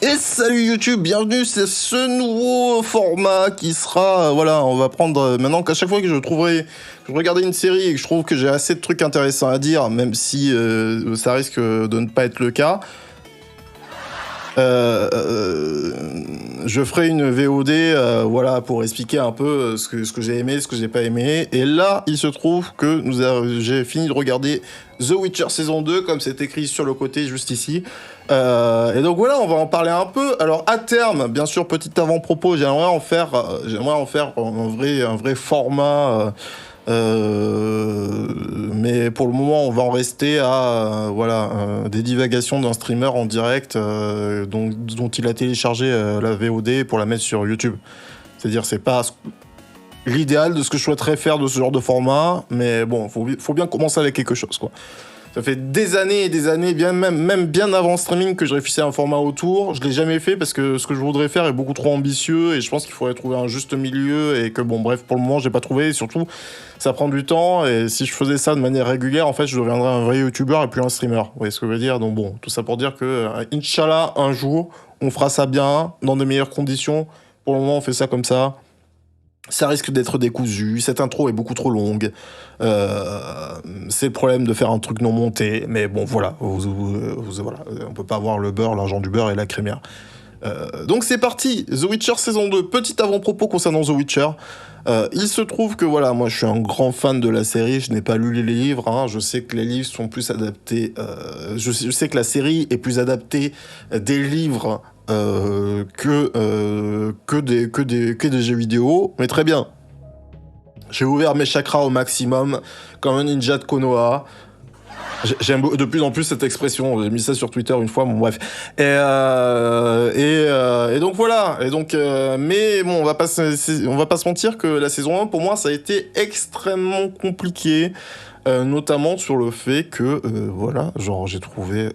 Et salut YouTube, bienvenue, c'est ce nouveau format qui sera, voilà, on va prendre, maintenant qu'à chaque fois que je regardais une série et que je trouve que j'ai assez de trucs intéressants à dire, même si ça risque de ne pas être le cas, je ferai une VOD, voilà, pour expliquer un peu ce que j'ai aimé, ce que j'ai pas aimé. Et là, il se trouve que j'ai fini de regarder The Witcher saison 2, comme c'est écrit sur le côté juste ici. Et donc voilà, on va en parler un peu. Alors à terme, bien sûr, petit avant-propos, j'aimerais en faire un vrai format. Mais pour le moment, on va en rester à des divagations d'un streamer en direct dont il a téléchargé la VOD pour la mettre sur YouTube. C'est-à-dire, c'est pas l'idéal de ce que je souhaiterais faire de ce genre de format, mais bon, faut bien commencer avec quelque chose, quoi. Ça fait des années et des années, même bien avant le streaming, que je réfléchissais à un format autour. Je l'ai jamais fait parce que ce que je voudrais faire est beaucoup trop ambitieux et je pense qu'il faudrait trouver un juste milieu et que bon, bref, pour le moment, j'ai pas trouvé. Et surtout, ça prend du temps et si je faisais ça de manière régulière, en fait, je deviendrais un vrai youtubeur et plus un streamer. Vous voyez ce que je veux dire? Donc bon, tout ça pour dire que, Inch'Allah, un jour, on fera ça bien, dans de meilleures conditions. Pour le moment, on fait ça comme ça. Ça risque d'être décousu, cette intro est beaucoup trop longue. C'est le problème de faire un truc non monté, mais bon, voilà, voilà. On peut pas avoir le beurre, l'argent du beurre et la crémière. Donc c'est parti, The Witcher saison 2, petit avant-propos concernant The Witcher. Il se trouve que voilà, moi je suis un grand fan de la série, je n'ai pas lu les livres, hein, je sais que les livres sont plus adaptés, je sais que la série est plus adaptée des livres que des jeux vidéo, mais très bien. J'ai ouvert mes chakras au maximum, comme un ninja de Konoha. J'aime de plus en plus cette expression, j'ai mis ça sur Twitter une fois, bon bref. Et donc voilà, et donc, mais bon, on va pas se mentir que la saison 1, pour moi, ça a été extrêmement compliqué, notamment sur le fait que, voilà, genre j'ai trouvé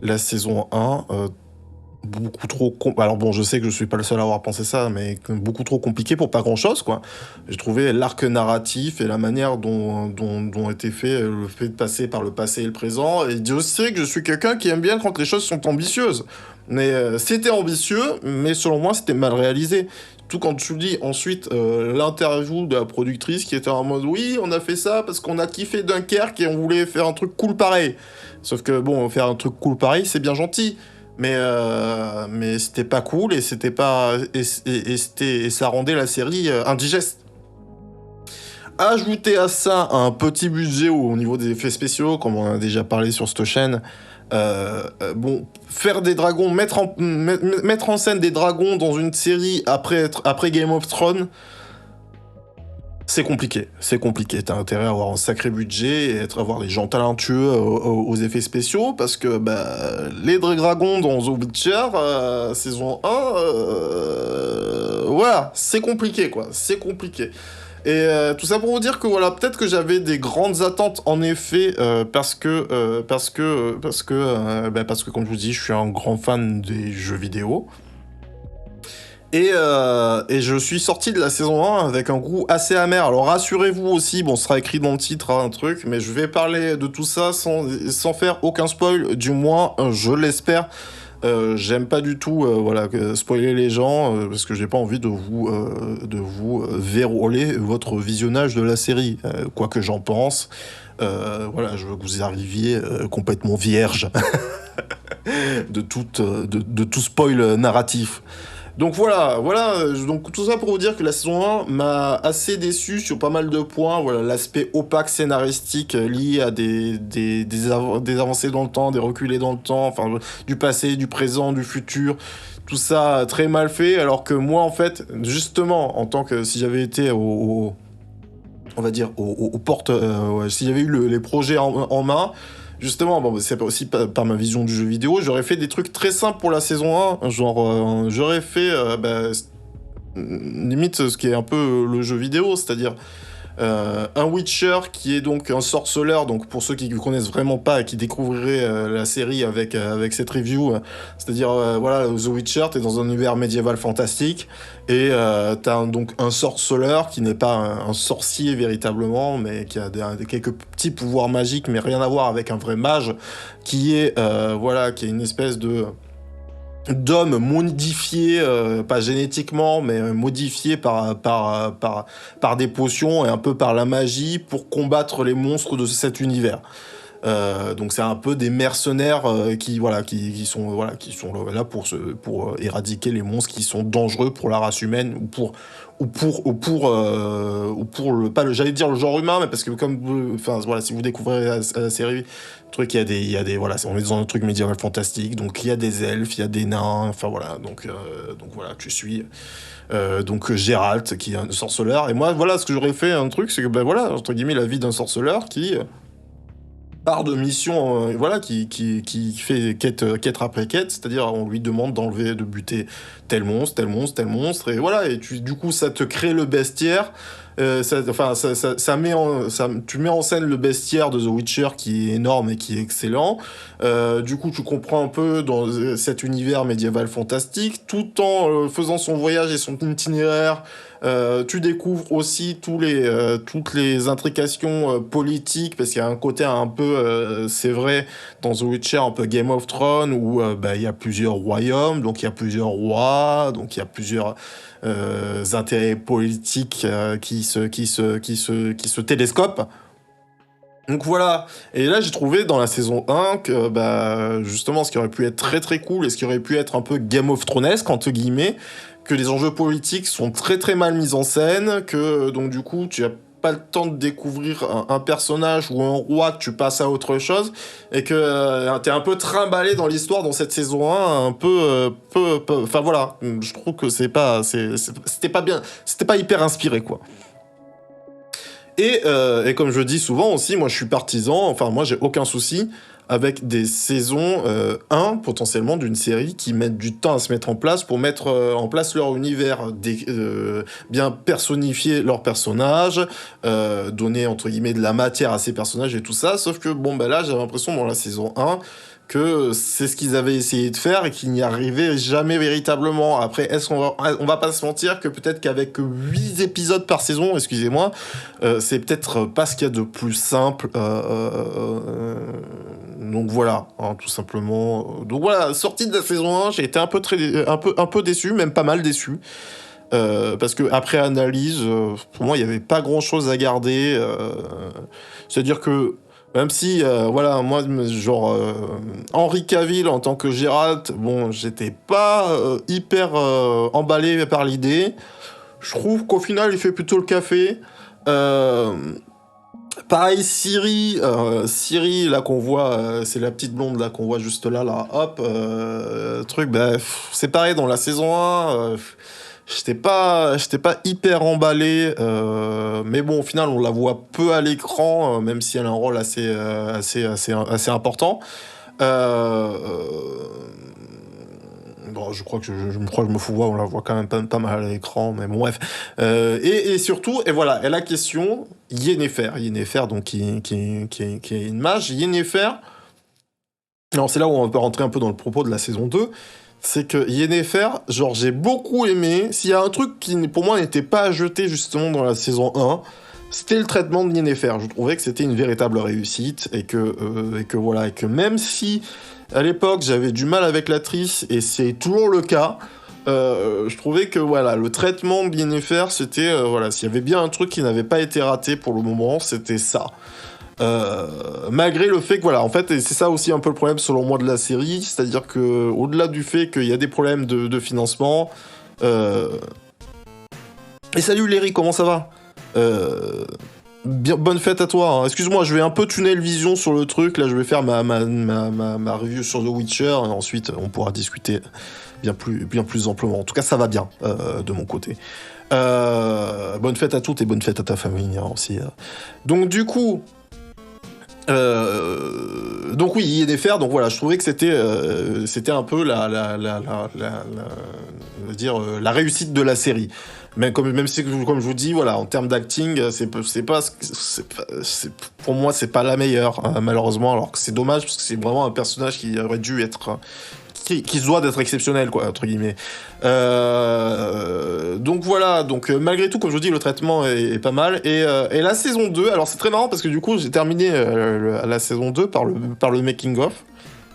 la saison 1 beaucoup trop alors bon, je sais que je suis pas le seul à avoir pensé ça, mais beaucoup trop compliqué pour pas grand chose, quoi. J'ai trouvé l'arc narratif et la manière dont était fait le fait de passer par le passé et le présent, et Dieu sait que je suis quelqu'un qui aime bien quand les choses sont ambitieuses, mais c'était ambitieux, mais selon moi c'était mal réalisé. Tout quand tu dis ensuite l'interview de la productrice qui était en mode oui, on a fait ça parce qu'on a kiffé Dunkerque et on voulait faire un truc cool pareil. Sauf que bon, faire un truc cool pareil, c'est bien gentil. Mais c'était pas cool et c'était pas et ça rendait la série indigeste. Ajouter à ça un petit budget au niveau des effets spéciaux, comme on a déjà parlé sur cette chaîne. Bon, faire des dragons, mettre en scène des dragons dans une série après Game of Thrones. C'est compliqué. T'as intérêt à avoir un sacré budget et avoir des gens talentueux aux effets spéciaux parce que les dragons dans The Witcher saison 1, voilà, c'est compliqué quoi, c'est compliqué. Et tout ça pour vous dire que voilà, peut-être que j'avais des grandes attentes en effet parce que comme je vous dis, je suis un grand fan des jeux vidéo. Et je suis sorti de la saison 1 avec un goût assez amer. Alors rassurez-vous aussi, bon, ce sera écrit dans le titre, hein, un truc, mais je vais parler de tout ça sans faire aucun spoil, du moins, je l'espère. J'aime pas du tout spoiler les gens, parce que j'ai pas envie de vous verrouiller votre visionnage de la série, quoi que j'en pense. Voilà, je veux que vous arriviez complètement vierge de tout spoil narratif. Donc voilà, donc tout ça pour vous dire que la saison 1 m'a assez déçu sur pas mal de points. Voilà, l'aspect opaque scénaristique lié à des avancées dans le temps, des reculés dans le temps, enfin du passé, du présent, du futur, tout ça très mal fait. Alors que moi en fait, justement, en tant que si j'avais été on va dire aux portes, si j'avais eu les projets en main. Justement, bon, c'est aussi par ma vision du jeu vidéo, j'aurais fait des trucs très simples pour la saison 1, genre j'aurais fait limite ce qui est un peu le jeu vidéo, c'est-à-dire un Witcher qui est donc un sorceleur, donc pour ceux qui ne connaissent vraiment pas et qui découvriraient la série avec cette review, c'est-à-dire voilà, The Witcher, t'es dans un univers médiéval fantastique et t'as donc un sorceleur qui n'est pas un sorcier véritablement, mais qui a quelques petits pouvoirs magiques, mais rien à voir avec un vrai mage, qui est une espèce de d'hommes modifiés, pas génétiquement, mais modifiés par des potions et un peu par la magie pour combattre les monstres de cet univers. Donc c'est un peu des mercenaires qui sont là pour éradiquer les monstres qui sont dangereux pour la race humaine ou pour le pas le, j'allais dire le genre humain, mais parce que si vous découvrez la série truc il y a des voilà, on est dans un truc médiéval fantastique, donc il y a des elfes, il y a des nains, enfin voilà, donc voilà, tu suis Geralt qui est un sorceleur, et moi voilà ce que j'aurais fait un truc, c'est que ben voilà, entre guillemets, la vie d'un sorceleur qui part de mission, qui fait quête après quête, c'est-à-dire on lui demande d'enlever, de buter tel monstre, et voilà, et du coup ça te crée le bestiaire, tu mets en scène le bestiaire de The Witcher qui est énorme et qui est excellent. Du coup tu comprends un peu dans cet univers médiéval fantastique, tout en faisant son voyage et son itinéraire. Tu découvres aussi toutes les intrications politiques, parce qu'il y a un côté un peu, c'est vrai, dans The Witcher, un peu Game of Thrones, où il y a plusieurs royaumes, donc il y a plusieurs rois, donc il y a plusieurs intérêts politiques qui se télescopent. Donc voilà, et là j'ai trouvé dans la saison 1 que justement ce qui aurait pu être très très cool et ce qui aurait pu être un peu Game of Thronesque entre guillemets, que les enjeux politiques sont très très mal mis en scène, que donc du coup tu as pas le temps de découvrir un personnage ou un roi, que tu passes à autre chose, et que t'es un peu trimballé dans l'histoire dans cette saison 1, un enfin voilà, je trouve que c'était pas bien, c'était pas hyper inspiré quoi. Et comme je dis souvent aussi, moi je suis partisan, enfin moi j'ai aucun souci avec des saisons 1 potentiellement d'une série qui mettent du temps à se mettre en place pour mettre en place leur univers, bien personnifier leurs personnages, donner entre guillemets de la matière à ces personnages et tout ça, sauf que bon bah là j'ai l'impression dans la saison 1 que c'est ce qu'ils avaient essayé de faire et qu'ils n'y arrivaient jamais véritablement. Après, on va pas se mentir que peut-être qu'avec 8 épisodes par saison, excusez-moi, c'est peut-être pas ce qu'il y a de plus simple. Donc voilà, hein, tout simplement. Donc voilà, sortie de la saison 1, j'ai été un peu déçu, même pas mal déçu. Parce que après analyse, pour moi, il n'y avait pas grand-chose à garder. C'est-à-dire que même si, moi, genre, Henry Cavill en tant que Geralt, bon, j'étais pas hyper emballé par l'idée. Je trouve qu'au final, il fait plutôt le café. Pareil, Ciri, là qu'on voit, c'est la petite blonde là qu'on voit juste là, hop, c'est pareil dans la saison 1. J'étais pas hyper emballé, mais bon, au final, on la voit peu à l'écran, même si elle a un rôle assez important. Bon, je crois que je me fous, on la voit quand même pas mal à l'écran, mais bon, bref. Et surtout, et voilà, et la question, Yennefer, donc qui est une mage, Yennefer. Alors c'est là où on peut rentrer un peu dans le propos de la saison 2. C'est que Yennefer, genre j'ai beaucoup aimé. S'il y a un truc qui pour moi n'était pas à jeter justement dans la saison 1, c'était le traitement de Yennefer. Je trouvais que c'était une véritable réussite et que même si à l'époque j'avais du mal avec l'actrice et c'est toujours le cas, je trouvais que voilà, le traitement de Yennefer, c'était s'il y avait bien un truc qui n'avait pas été raté pour le moment, c'était ça. Malgré le fait que en fait, et c'est ça aussi un peu le problème selon moi de la série, c'est-à-dire que au-delà du fait qu'il y a des problèmes de financement, et salut Léry, comment ça va? Bonne fête à toi, hein. Excuse-moi, je vais un peu tuner le vision sur le truc, là je vais faire ma review sur The Witcher, et ensuite on pourra discuter bien plus amplement. En tout cas, ça va bien de mon côté. Bonne fête à toutes et bonne fête à ta famille hein, aussi. Donc du coup... donc oui, Yennefer, donc voilà, je trouvais que c'était un peu la réussite de la série. Mais même si, comme je vous dis, voilà, en termes d'acting, pour moi, c'est pas la meilleure, hein, malheureusement, alors que c'est dommage, parce que c'est vraiment un personnage qui aurait dû être... qui se doit d'être exceptionnel, quoi, entre guillemets. Donc voilà, malgré tout, comme je vous dis, le traitement est pas mal. Et la saison 2, alors c'est très marrant parce que du coup, j'ai terminé la saison 2 par le making-of.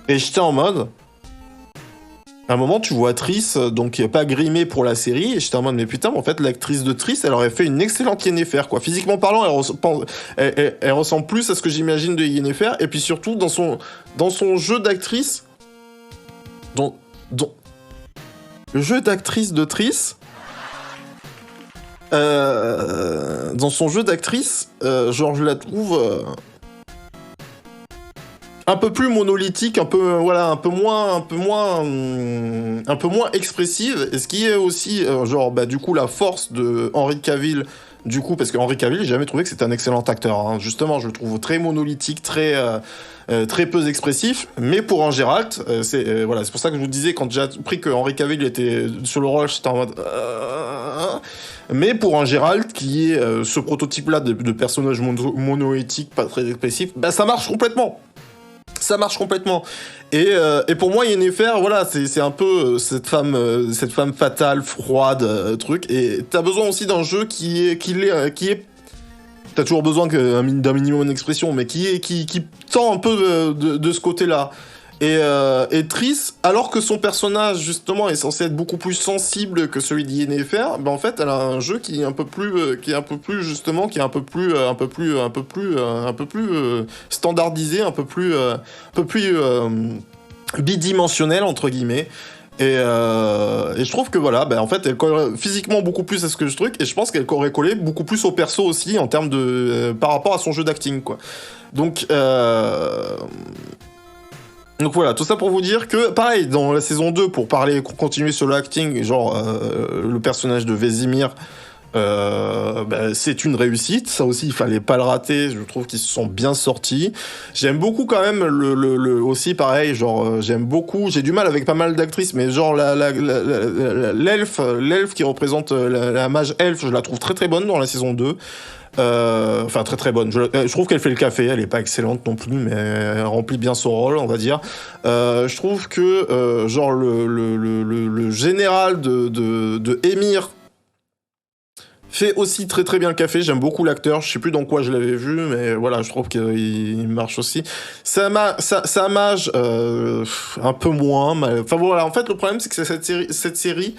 Et j'étais en mode... À un moment, tu vois Triss, donc qui est pas grimée pour la série, et j'étais en mode, mais putain, mais en fait, l'actrice de Triss, elle aurait fait une excellente Yennefer, quoi. Physiquement parlant, elle ressemble plus à ce que j'imagine de Yennefer, et puis surtout, dans son jeu d'actrice, dans, dans le jeu d'actrice de Triss, dans son jeu d'actrice, genre, je la trouve un peu plus monolithique, un peu voilà, un peu moins expressive, et ce qui est aussi genre bah du coup la force de Henry Cavill, du coup, parce que Henry Cavill, j'ai jamais trouvé que c'était un excellent acteur, hein. Justement, je le trouve très monolithique, très peu expressif, mais pour un Geralt, voilà, c'est pour ça que je vous disais, quand j'ai appris que Henry Cavill était sur le rôle, j'étais en mode mais pour un Geralt qui est ce prototype-là de personnage monolithique, pas très expressif, bah ça marche complètement. Ça marche complètement. Et pour moi, Yennefer, voilà, c'est un peu cette femme fatale, froide, truc. Et t'as besoin aussi d'un jeu qui est. T'as toujours besoin d'un minimum d'expression, mais qui tend un peu de ce côté-là. Et Triss, alors que son personnage justement est censé être beaucoup plus sensible que celui d'Yennefer, ben en fait elle a un jeu qui est un peu plus standardisé, un peu plus bidimensionnel entre guillemets. Et je trouve que voilà, ben en fait elle colle physiquement beaucoup plus à ce que je truc, et je pense qu'elle aurait collé beaucoup plus au perso aussi en termes de par rapport à son jeu d'acting quoi. Donc voilà, tout ça pour vous dire que, pareil, dans la saison 2, pour continuer sur l'acting, genre, le personnage de Vesemir, bah, c'est une réussite. Ça aussi, il fallait pas le rater. Je trouve qu'ils se sont bien sortis. J'aime beaucoup quand même aussi, pareil, genre, j'aime beaucoup, j'ai du mal avec pas mal d'actrices, mais genre, l'elfe qui représente la mage elfe, je la trouve très très bonne dans la saison 2. Enfin très très bonne. Je trouve qu'elle fait le café, elle est pas excellente non plus, mais elle remplit bien son rôle, on va dire. Je trouve que genre le général de Émir fait aussi très très bien le café. J'aime beaucoup l'acteur, je sais plus dans quoi je l'avais vu, mais voilà, je trouve qu'il marche aussi. Ça mage un peu moins. Enfin voilà, en fait le problème c'est que cette série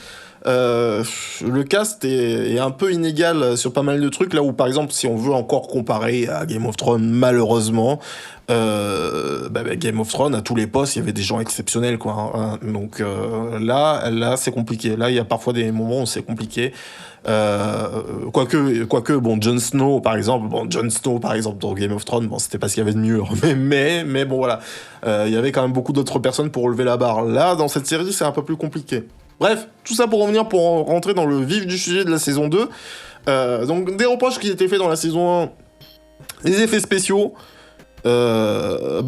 le cast est un peu inégal sur pas mal de trucs, là où par exemple si on veut encore comparer à Game of Thrones, malheureusement Game of Thrones à tous les postes il y avait des gens exceptionnels quoi, hein. Donc là c'est compliqué, là il y a parfois des moments où c'est compliqué, quoique bon Jon Snow par exemple dans Game of Thrones, bon c'était pas ce qu'il y avait de mieux mais bon voilà, il y avait quand même beaucoup d'autres personnes pour relever la barre. Là dans cette série c'est un peu plus compliqué. Bref, tout ça pour revenir, pour rentrer dans le vif du sujet de la saison 2. Donc, des reproches qui étaient faits dans la saison 1, les effets spéciaux. Là,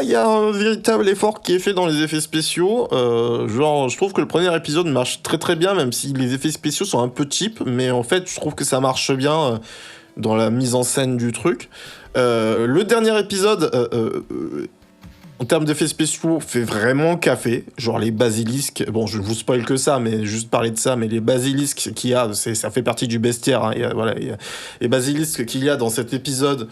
il y a un véritable effort qui est fait dans les effets spéciaux. Genre, je trouve que le premier épisode marche très très bien, même si les effets spéciaux sont un peu cheap. Mais en fait, je trouve que ça marche bien dans la mise en scène du truc. Le dernier épisode... en termes d'effets spéciaux, fait vraiment café. Genre les basilisques, bon, je vous spoil que ça, mais juste parler de ça, mais les basilisques qu'il y a, ça fait partie du bestiaire, hein. Il y a les basilisques qu'il y a dans cet épisode.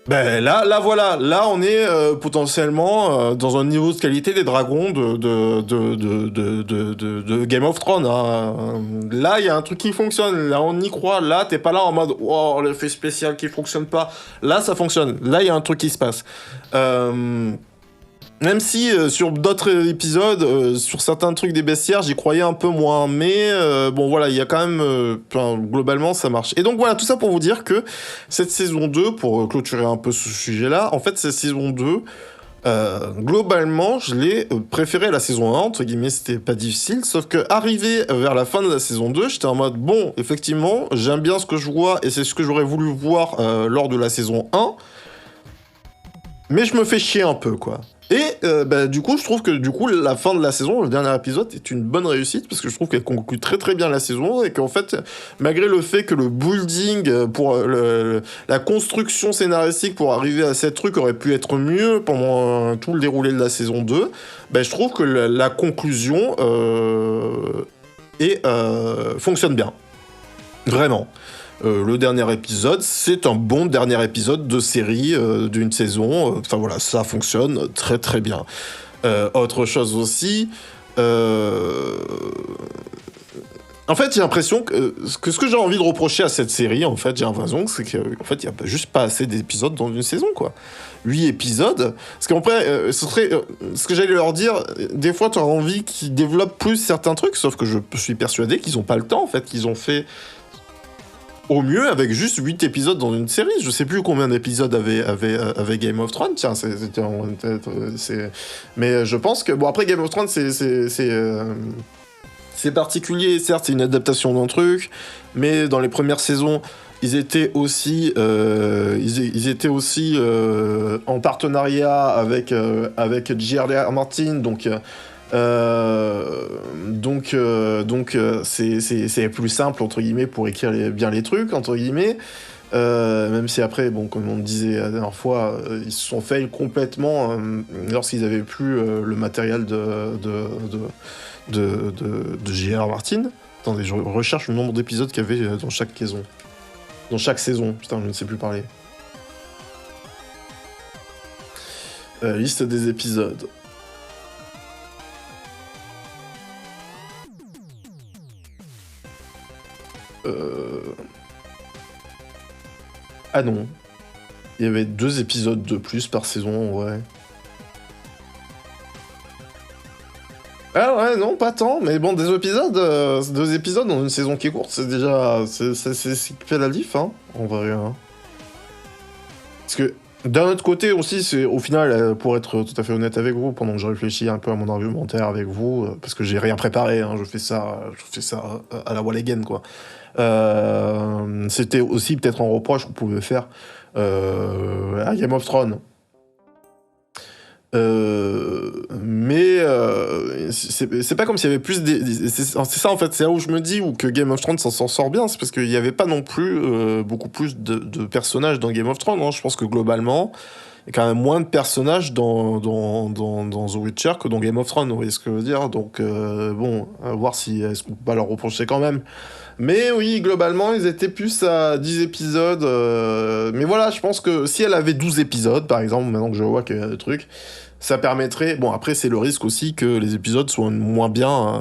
Ben voilà, là on est potentiellement dans un niveau de qualité des dragons de Game of Thrones, hein. Là il y a un truc qui fonctionne, là on y croit, là t'es pas là en mode oh l'effet spécial qui fonctionne pas, là ça fonctionne, là il y a un truc qui se passe. Même si sur d'autres épisodes, sur certains trucs des bestiaires, j'y croyais un peu moins. Mais bon voilà, il y a quand même... globalement, ça marche. Et donc voilà, tout ça pour vous dire que cette saison 2, pour clôturer un peu ce sujet-là, en fait, cette saison 2, globalement, je l'ai préférée à la saison 1, entre guillemets, c'était pas difficile. Sauf que arrivé vers la fin de la saison 2, j'étais en mode, bon, effectivement, j'aime bien ce que je vois, et c'est ce que j'aurais voulu voir lors de la saison 1. Mais je me fais chier un peu, quoi. Et du coup, je trouve que la fin de la saison, le dernier épisode, est une bonne réussite, parce que je trouve qu'elle conclut très très bien la saison, et qu'en fait, malgré le fait que le building, pour la construction scénaristique pour arriver à cette truc aurait pu être mieux pendant tout le déroulé de la saison 2, je trouve que la conclusion fonctionne bien. Vraiment. Le dernier épisode, c'est un bon dernier épisode de série d'une saison. Enfin voilà, ça fonctionne très très bien. Autre chose aussi, en fait, j'ai l'impression que ce que j'ai envie de reprocher à cette série, en fait, j'ai l'impression, c'est qu'en fait, il n'y a juste pas assez d'épisodes dans une saison, quoi. 8 épisodes. Parce qu'après, ce serait. Ce que j'allais leur dire, des fois, tu as envie qu'ils développent plus certains trucs, sauf que je suis persuadé qu'ils n'ont pas le temps, en fait, qu'ils ont fait au mieux avec juste 8 épisodes dans une série. Je sais plus combien d'épisodes avait Game of Thrones. Tiens, c'était en tête. Mais je pense que. Bon, après, Game of Thrones, c'est particulier, certes, c'est une adaptation d'un truc, mais dans les premières saisons, ils étaient aussi en partenariat avec J.R.R. Martin, donc c'est plus simple entre guillemets pour écrire bien les trucs entre guillemets. Même si après, bon, comme on disait la dernière fois, ils se sont faits complètement lorsqu'ils avaient plus le matériel de J.R.R. Martin. Attendez, je recherche le nombre d'épisodes qu'il y avait dans chaque saison. Dans chaque saison, putain, je ne sais plus parler. Liste des épisodes. Ah non. Il y avait 2 épisodes de plus par saison, ouais. Ah ouais, non, pas tant, mais bon, 2 épisodes dans une saison qui est courte, c'est déjà... C'est ce qui fait la diff, hein, en vrai. Hein. Parce que, d'un autre côté aussi, c'est au final, pour être tout à fait honnête avec vous, pendant que je réfléchis un peu à mon argumentaire avec vous, parce que j'ai rien préparé, hein, je fais ça à la wall again, quoi. C'était aussi peut-être un reproche qu'on pouvait faire à Game of Thrones. Mais c'est pas comme s'il y avait plus c'est ça en fait, c'est là où je me dis où que Game of Thrones s'en sort bien, c'est parce qu'il n'y avait pas non plus beaucoup plus de personnages dans Game of Thrones, hein. Je pense que globalement il y a quand même moins de personnages dans The Witcher que dans Game of Thrones, vous voyez ce que je veux dire, donc bon, à voir si est-ce qu'on peut pas leur reprocher quand même. Mais oui, globalement, ils étaient plus à 10 épisodes. Mais voilà, je pense que si elle avait 12 épisodes, par exemple, maintenant que je vois qu'il y a des trucs, ça permettrait... Bon, après, c'est le risque aussi que les épisodes soient moins bien, hein,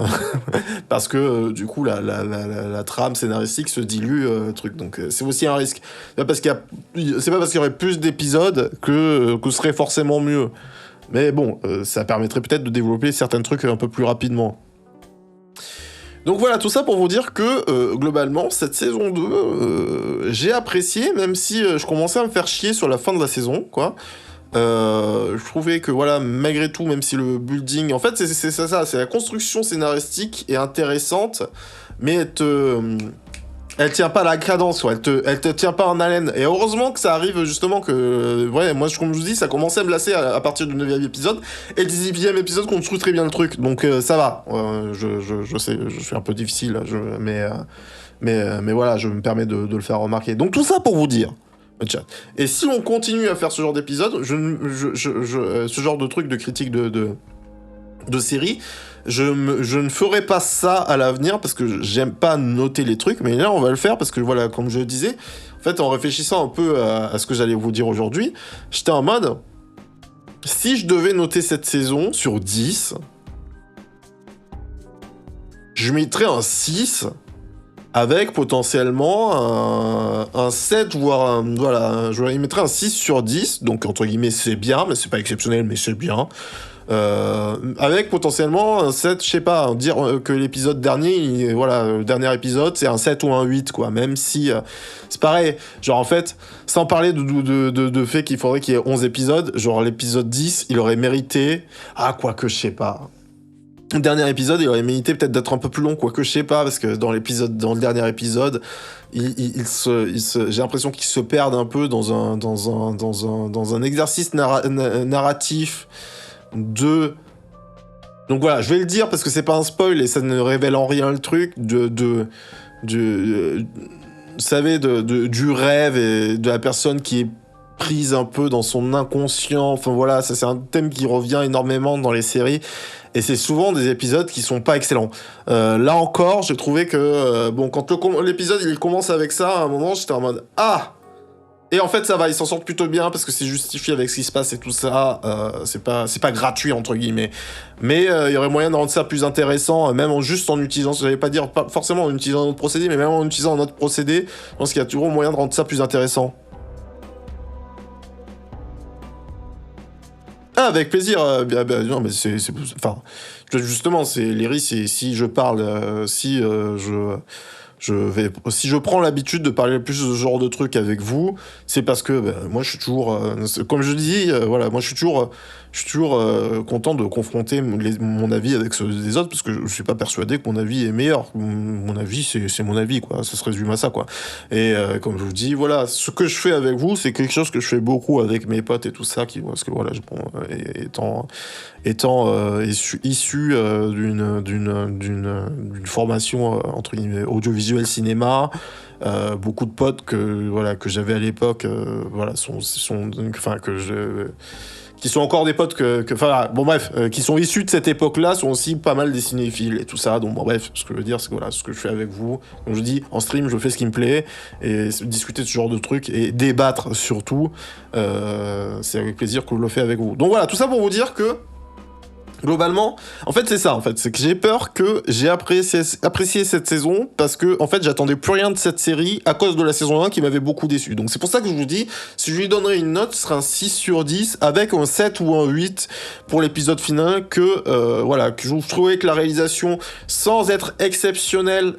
parce que, du coup, la trame scénaristique se dilue, truc. Donc, c'est aussi un risque. C'est pas parce qu'il y aurait plus d'épisodes que ce serait forcément mieux. Mais bon, ça permettrait peut-être de développer certains trucs un peu plus rapidement. Donc voilà, tout ça pour vous dire que, globalement, cette saison 2, j'ai apprécié, même si je commençais à me faire chier sur la fin de la saison, quoi. Je trouvais que, voilà, malgré tout, même si le building... En fait, c'est ça, c'est la construction scénaristique est intéressante, mais elle tient pas la cadence, quoi. Elle te tient pas en haleine. Et heureusement que ça arrive, justement, que... Ouais, moi, comme je vous dis, ça commençait à me lasser à partir du 9e épisode. Et le 10e épisode construit très bien le truc. Donc, ça va. Je sais, je suis un peu difficile, là, mais voilà, je me permets de le faire remarquer. Donc, tout ça pour vous dire, chat. Et si on continue à faire ce genre d'épisode, ce genre de truc de critique de série, je ne ferai pas ça à l'avenir parce que j'aime pas noter les trucs, mais là on va le faire parce que voilà, comme je le disais, en fait en réfléchissant un peu à ce que j'allais vous dire aujourd'hui, j'étais en mode, si je devais noter cette saison sur 10, je mettrais un 6 avec potentiellement un 7, voire voilà, je mettrais un 6 sur 10, donc entre guillemets c'est bien, mais c'est pas exceptionnel, mais c'est bien. Avec potentiellement un 7, je sais pas, dire que l'épisode dernier, voilà, le dernier épisode, c'est un 7 ou un 8, quoi, même si c'est pareil, genre en fait, sans parler de fait qu'il faudrait qu'il y ait 11 épisodes, genre l'épisode 10, il aurait mérité, quoique je sais pas. Le dernier épisode, il aurait mérité peut-être d'être un peu plus long, quoique je sais pas, parce que dans le dernier épisode, j'ai l'impression qu'ils se perdent un peu dans un exercice narratif donc voilà, je vais le dire parce que c'est pas un spoil et ça ne révèle en rien le truc vous savez, du rêve et de la personne qui est prise un peu dans son inconscient. Enfin voilà, ça c'est un thème qui revient énormément dans les séries et c'est souvent des épisodes qui sont pas excellents. Là encore, j'ai trouvé que bon, quand l'épisode il commence avec ça, à un moment j'étais en mode Et en fait, ça va, ils s'en sortent plutôt bien parce que c'est justifié avec ce qui se passe et tout ça. C'est pas gratuit, entre guillemets. Mais il y aurait moyen de rendre ça plus intéressant, même juste en utilisant, j'allais pas dire pas forcément en utilisant un autre procédé, mais même en utilisant un autre procédé, je pense qu'il y a toujours moyen de rendre ça plus intéressant. Ah, avec plaisir. Non, mais enfin, justement, c'est Léry, c'est si je parle, si je prends l'habitude de parler plus de ce genre de trucs avec vous, c'est parce que moi je suis toujours, comme je dis, voilà, moi je suis toujours content de confronter mon avis avec ceux des autres parce que je suis pas persuadé que mon avis est meilleur. Mon avis, c'est mon avis, quoi. Ça se résume à ça, quoi. Et comme je vous dis, voilà, ce que je fais avec vous, c'est quelque chose que je fais beaucoup avec mes potes et tout ça, parce que voilà, étant issu d'une formation entre guillemets audiovisuel cinéma, beaucoup de potes que j'avais à l'époque, qui sont encore des potes qui sont issus de cette époque-là, sont aussi pas mal des cinéphiles et tout ça. Donc bon, bref, ce que je veux dire, c'est que voilà, ce que je fais avec vous, comme je dis, en stream, je fais ce qui me plaît, et discuter de ce genre de trucs, et débattre surtout, c'est avec plaisir que je le fais avec vous. Donc voilà, tout ça pour vous dire que, globalement, en fait, c'est ça, en fait. C'est que j'ai peur que j'ai apprécié cette saison parce que, en fait, j'attendais plus rien de cette série à cause de la saison 1 qui m'avait beaucoup déçu. Donc, c'est pour ça que je vous dis, si je lui donnerais une note, ce serait un 6 sur 10 avec un 7 ou un 8 pour l'épisode final que je trouvais que la réalisation, sans être exceptionnelle,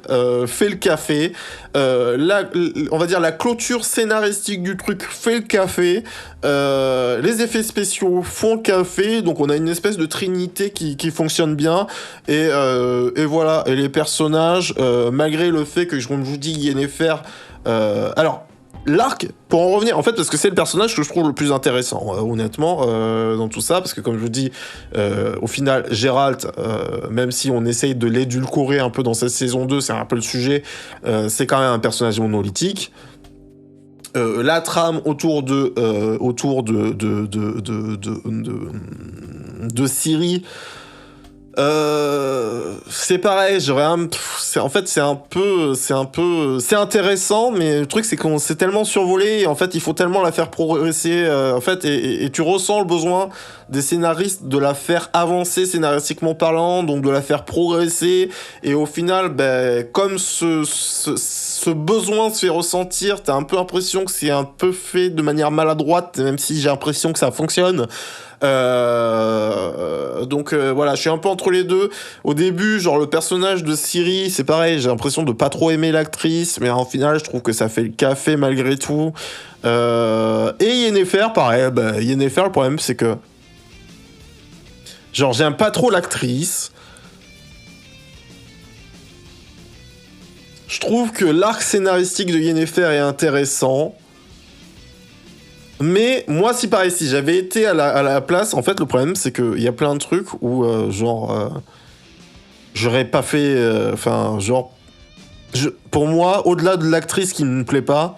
fait le café. On va dire la clôture scénaristique du truc fait le café. Les effets spéciaux font le café. Donc, on a une espèce de trinité qui fonctionne bien et voilà, et les personnages, malgré le fait que, comme je vous dis, Yennefer, alors l'arc, pour en revenir, en fait, parce que c'est le personnage que je trouve le plus intéressant, honnêtement, dans tout ça, parce que comme je vous dis, au final, Geralt, même si on essaye de l'édulcorer un peu dans cette saison 2, c'est un peu le sujet, c'est quand même un personnage monolithique. La trame autour de Ciri, c'est pareil, c'est intéressant, mais le truc c'est qu'on s'est tellement survolé, et en fait il faut tellement la faire progresser, en fait, et tu ressens le besoin des scénaristes de la faire avancer scénaristiquement parlant, donc de la faire progresser, et au final, comme ce besoin se fait ressentir, t'as un peu l'impression que c'est un peu fait de manière maladroite, même si j'ai l'impression que ça fonctionne. Donc voilà, je suis un peu entre les deux. Au début, genre le personnage de Ciri, c'est pareil, j'ai l'impression de pas trop aimer l'actrice, mais en final, je trouve que ça fait le café malgré tout. Et Yennefer, pareil, Yennefer, le problème c'est que genre j'aime pas trop l'actrice. Je trouve que l'arc scénaristique de Yennefer est intéressant. Mais moi, si j'avais été à la place, en fait, le problème, c'est qu'il y a plein de trucs où, j'aurais pas fait... pour moi, au-delà de l'actrice qui ne me plaît pas,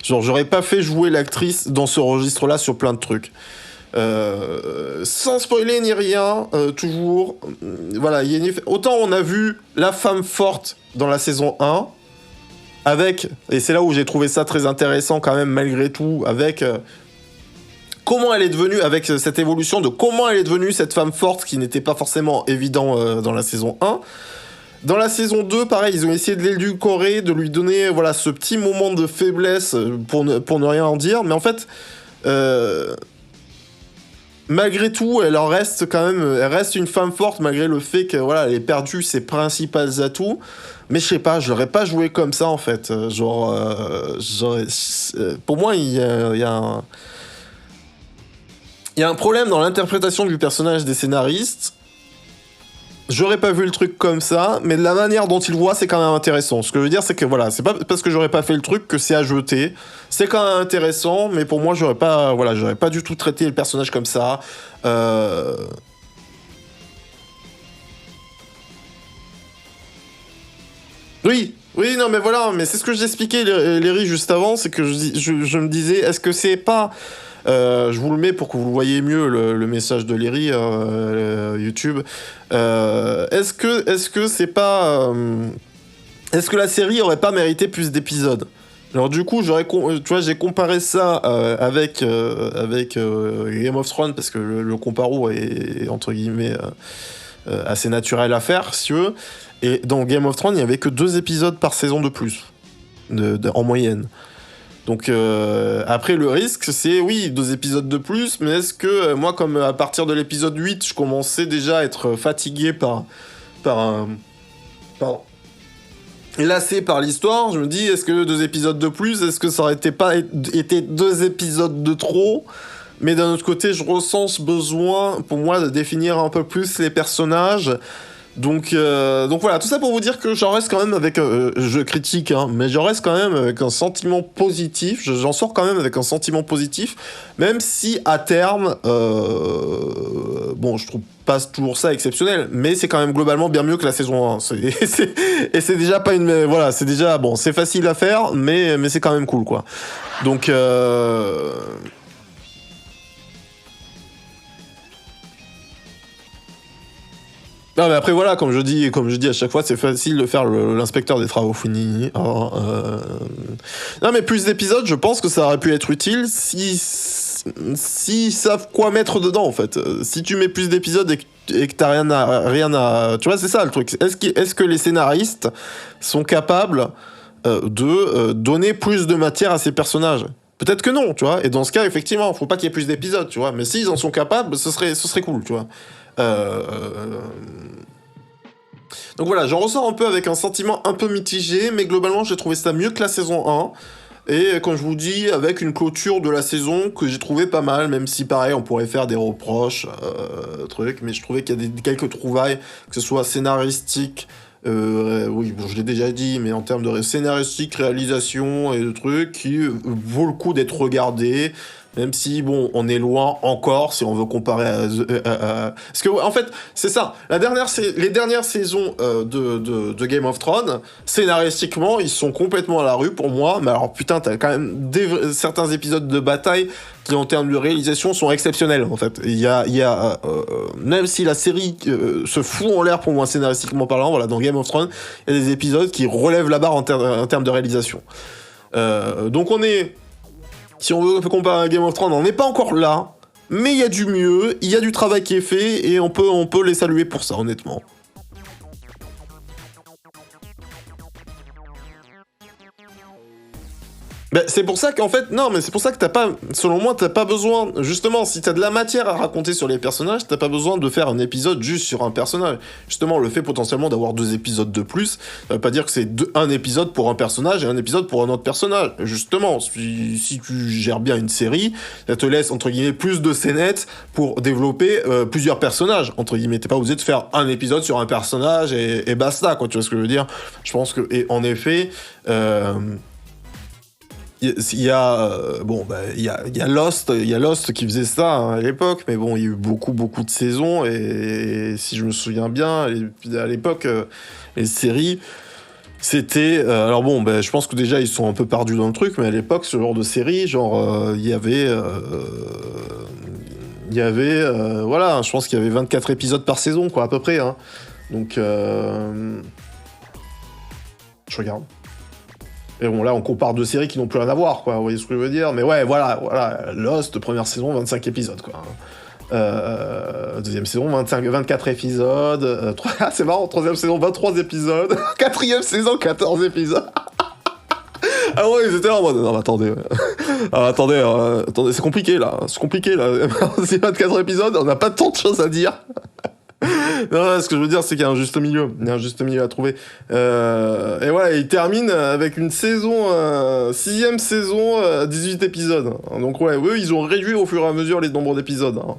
j'aurais pas fait jouer l'actrice dans ce registre-là sur plein de trucs. Sans spoiler ni rien, toujours... voilà, autant on a vu la femme forte dans la saison 1, et c'est là où j'ai trouvé ça très intéressant quand même, malgré tout, avec... comment elle est devenue, avec cette évolution de comment elle est devenue cette femme forte qui n'était pas forcément évident dans la saison 1. Dans la saison 2, pareil, ils ont essayé de l'édulcorer, de lui donner voilà, ce petit moment de faiblesse pour ne rien en dire. Mais en fait, malgré tout, elle reste une femme forte malgré le fait que voilà, elle ait perdu ses principaux atouts. Mais je sais pas, je l'aurais pas joué comme ça en fait. Pour moi, il y a un problème dans l'interprétation du personnage des scénaristes. J'aurais pas vu le truc comme ça, mais de la manière dont il le voit, c'est quand même intéressant. Ce que je veux dire, c'est que voilà, c'est pas parce que j'aurais pas fait le truc que c'est à jeter. C'est quand même intéressant, mais pour moi, j'aurais pas du tout traité le personnage comme ça. Oui, non, mais voilà, mais c'est ce que j'expliquais, Léry, juste avant, c'est que je me disais, est-ce que c'est pas... je vous le mets pour que vous le voyez mieux, le message de Léry, YouTube. Est-ce que c'est pas... est-ce que la série aurait pas mérité plus d'épisodes ? Alors du coup, tu vois, j'ai comparé ça avec Game of Thrones parce que le comparo est entre guillemets assez naturel à faire, si tu veux. Et dans Game of Thrones, il y avait que 2 épisodes par saison de plus, en moyenne. Donc après, le risque, c'est oui, 2 épisodes de plus, mais est-ce que moi, comme à partir de l'épisode 8, je commençais déjà à être fatigué par pardon, lassé par l'histoire, je me dis, est-ce que 2 épisodes de plus, est-ce que ça aurait pas été 2 épisodes de trop? Mais d'un autre côté, je ressens ce besoin, pour moi, de définir un peu plus les personnages. Donc voilà, tout ça pour vous dire que j'en reste quand même avec... je critique, hein, mais j'en reste quand même avec un sentiment positif. J'en sors quand même avec un sentiment positif, même si à terme... bon, je trouve pas toujours ça exceptionnel, mais c'est quand même globalement bien mieux que la saison 1. Et c'est déjà pas une... Voilà, c'est déjà... Bon, c'est facile à faire, mais c'est quand même cool, quoi. Donc... Non mais après voilà, comme je dis à chaque fois, c'est facile de faire l'inspecteur des travaux finis. Alors, non mais plus d'épisodes, je pense que ça aurait pu être utile si savent quoi mettre dedans en fait. Si tu mets plus d'épisodes et que t'as rien à, tu vois, c'est ça le truc. Est-ce que les scénaristes sont capables de donner plus de matière à ces personnages? Peut-être que non, tu vois. Et dans ce cas, effectivement, faut pas qu'il y ait plus d'épisodes, tu vois. Mais s'ils en sont capables, ce serait cool, tu vois. Donc voilà, j'en ressors un peu avec un sentiment un peu mitigé, mais globalement j'ai trouvé ça mieux que la saison 1. Et quand je vous dis, avec une clôture de la saison que j'ai trouvé pas mal, même si pareil on pourrait faire des reproches, mais je trouvais qu'il y a quelques trouvailles, que ce soit scénaristique, oui, bon, je l'ai déjà dit, mais en termes de scénaristique, réalisation et de trucs qui vaut le coup d'être regardé. Même si, bon, on est loin encore, si on veut comparer Parce que, en fait, c'est ça. Les dernières saisons de Game of Thrones, scénaristiquement, ils sont complètement à la rue pour moi. Mais alors, putain, t'as quand même certains épisodes de bataille qui, en termes de réalisation, sont exceptionnels, en fait. Même si la série se fout en l'air pour moi, scénaristiquement parlant, voilà, dans Game of Thrones, il y a des épisodes qui relèvent la barre en termes de réalisation. Donc, on est... Si on veut comparer à Game of Thrones, on n'est pas encore là, mais il y a du mieux, il y a du travail qui est fait, et on peut les saluer pour ça, honnêtement. Ben, c'est pour ça qu'en fait, non, mais c'est pour ça que selon moi, t'as pas besoin, justement, si t'as de la matière à raconter sur les personnages, t'as pas besoin de faire un épisode juste sur un personnage. Justement, le fait potentiellement d'avoir 2 épisodes de plus, ça veut pas dire que c'est un épisode pour un personnage et un épisode pour un autre personnage. Justement, si tu gères bien une série, ça te laisse, entre guillemets, plus de scénettes pour développer plusieurs personnages, entre guillemets. T'es pas obligé de faire un épisode sur un personnage et basta, quoi, tu vois ce que je veux dire? Je pense que, et en effet, il y a Lost qui faisait ça hein, à l'époque, mais bon, il y a eu beaucoup de saisons et si je me souviens bien, à l'époque, les séries, c'était alors bon, je pense que déjà ils sont un peu perdus dans le truc, mais à l'époque, ce genre de série, genre, il y avait voilà, je pense qu'il y avait 24 épisodes par saison, quoi, à peu près, hein. Donc, je regarde. Et bon, là, on compare 2 séries qui n'ont plus rien à voir, quoi. Vous voyez ce que je veux dire? Mais ouais, voilà. Lost, première saison, 25 épisodes, quoi. Deuxième saison, 24 épisodes. C'est marrant, troisième saison, 23 épisodes. Quatrième saison, 14 épisodes. Ah ouais, ils étaient là en mode... Non, mais attendez. Attendez, c'est compliqué, là. C'est 24 épisodes, on n'a pas tant de choses à dire. Non, ce que je veux dire, c'est qu'il y a un juste milieu. Il y a un juste milieu à trouver. Et voilà, il termine avec une saison, 6ème saison, 18 épisodes. Donc ouais, eux, ils ont réduit au fur et à mesure les nombres d'épisodes. Hein.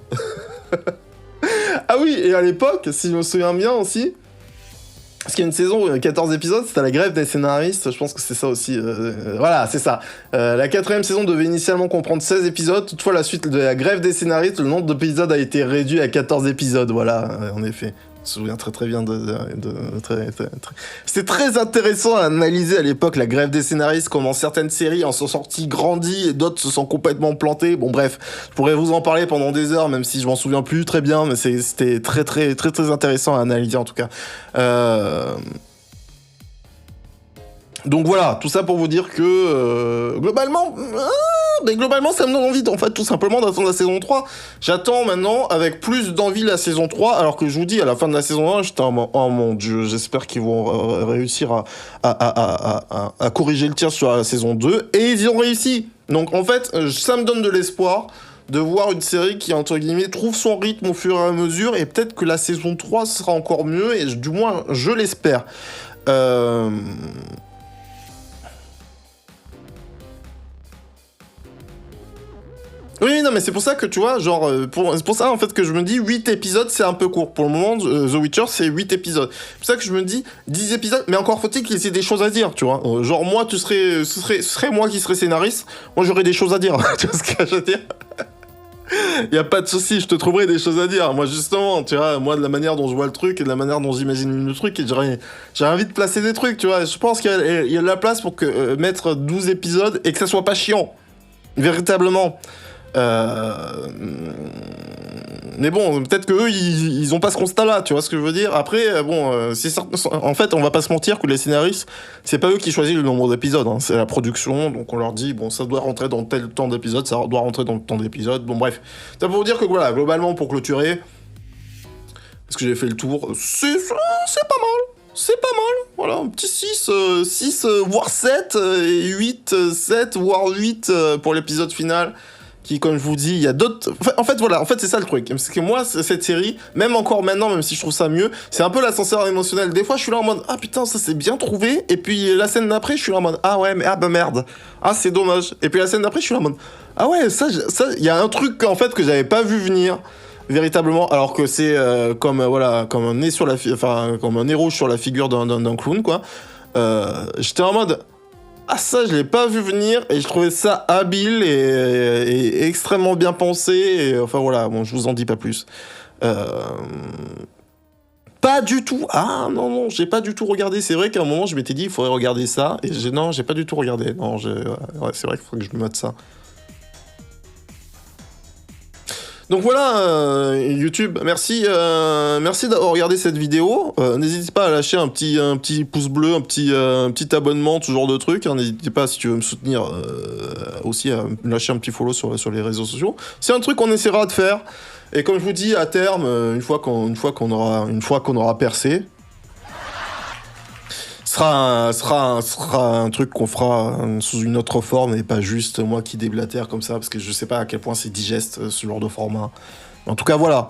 Ah oui, et à l'époque, si je me souviens bien aussi, parce qu'il y a une saison, 14 épisodes, c'était la grève des scénaristes, je pense que c'est ça aussi. Voilà, c'est ça. La 4ème saison devait initialement comprendre 16 épisodes, toutefois la suite de la grève des scénaristes, le nombre d'épisodes a été réduit à 14 épisodes, voilà, en effet. Je me souviens très bien C'était très intéressant à analyser à l'époque, la grève des scénaristes, comment certaines séries en sont sorties grandies et d'autres se sont complètement plantées. Bon bref, je pourrais vous en parler pendant des heures, même si je m'en souviens plus très bien, mais c'était très intéressant à analyser en tout cas. Donc voilà, tout ça pour vous dire que globalement ça me donne envie en fait tout simplement d'attendre la saison 3. J'attends maintenant avec plus d'envie la saison 3, alors que je vous dis à la fin de la saison 1, j'étais oh mon dieu, j'espère qu'ils vont réussir à corriger le tir sur la saison 2, et ils y ont réussi. Donc en fait, ça me donne de l'espoir de voir une série qui, entre guillemets, trouve son rythme au fur et à mesure, et peut-être que la saison 3 sera encore mieux, et du moins je l'espère. Oui, non, mais c'est pour ça que, tu vois, genre, c'est pour ça, en fait, que je me dis 8 épisodes, c'est un peu court. Pour le moment, The Witcher, c'est 8 épisodes. C'est pour ça que je me dis 10 épisodes, mais encore faut-il qu'il y ait des choses à dire, tu vois. Genre, moi, ce serait moi qui serais scénariste, moi, j'aurais des choses à dire, tu vois ce que je veux dire. Y a pas de souci, je te trouverai des choses à dire. Moi, justement, tu vois, moi, de la manière dont je vois le truc et de la manière dont j'imagine le truc, et j'ai envie de placer des trucs, tu vois. Je pense qu'il y a de la place pour mettre 12 épisodes et que ça soit pas chiant. Véritablement. Mais bon, peut-être que eux, ils ont pas ce constat-là, tu vois ce que je veux dire. Après, bon, en fait, on va pas se mentir que les scénaristes, c'est pas eux qui choisissent le nombre d'épisodes, hein, c'est la production. Donc on leur dit, bon, ça doit rentrer dans tel temps d'épisode, ça doit rentrer dans temps d'épisode. Bon, bref, ça pour vous dire que voilà, globalement, pour clôturer, parce que j'ai fait le tour, c'est pas mal. C'est pas mal, voilà, un petit 6 voire 7, et 8, 7, voire 8 pour l'épisode final. Qui, comme je vous dis, il y a d'autres... En fait, voilà, en fait, c'est ça le truc. Parce que moi, cette série, même encore maintenant, même si je trouve ça mieux, c'est un peu l'ascenseur émotionnel. Des fois, je suis là en mode, ah putain, ça c'est bien trouvé. Et puis, la scène d'après, je suis là en mode, ah ouais, mais ah bah merde. Ah, c'est dommage. Et puis, la scène d'après, je suis là en mode, ah ouais, ça, il y a un truc, en fait, que j'avais pas vu venir, véritablement, alors que c'est voilà, comme un nez sur la... Enfin, comme un nez rouge sur la figure d'un clown, quoi. J'étais en mode... Ah ça, je l'ai pas vu venir, et je trouvais ça habile et extrêmement bien pensé, et enfin voilà, bon, je vous en dis pas plus. Pas du tout. Ah non, j'ai pas du tout regardé. C'est vrai qu'à un moment, je m'étais dit, il faudrait regarder ça, et non, j'ai pas du tout regardé. Non, ouais, c'est vrai qu'il faut que je me mette ça. Donc voilà, YouTube, merci d'avoir regardé cette vidéo. N'hésitez pas à lâcher un petit pouce bleu, un petit abonnement, ce genre de truc. Hein. N'hésitez pas, si tu veux me soutenir, aussi à me lâcher un petit follow sur les réseaux sociaux. C'est un truc qu'on essaiera de faire. Et comme je vous dis, à terme, une fois qu'on aura percé, sera un truc qu'on fera sous une autre forme, et pas juste moi qui déblatère comme ça, parce que je sais pas à quel point c'est digeste, ce genre de format. En tout cas, voilà.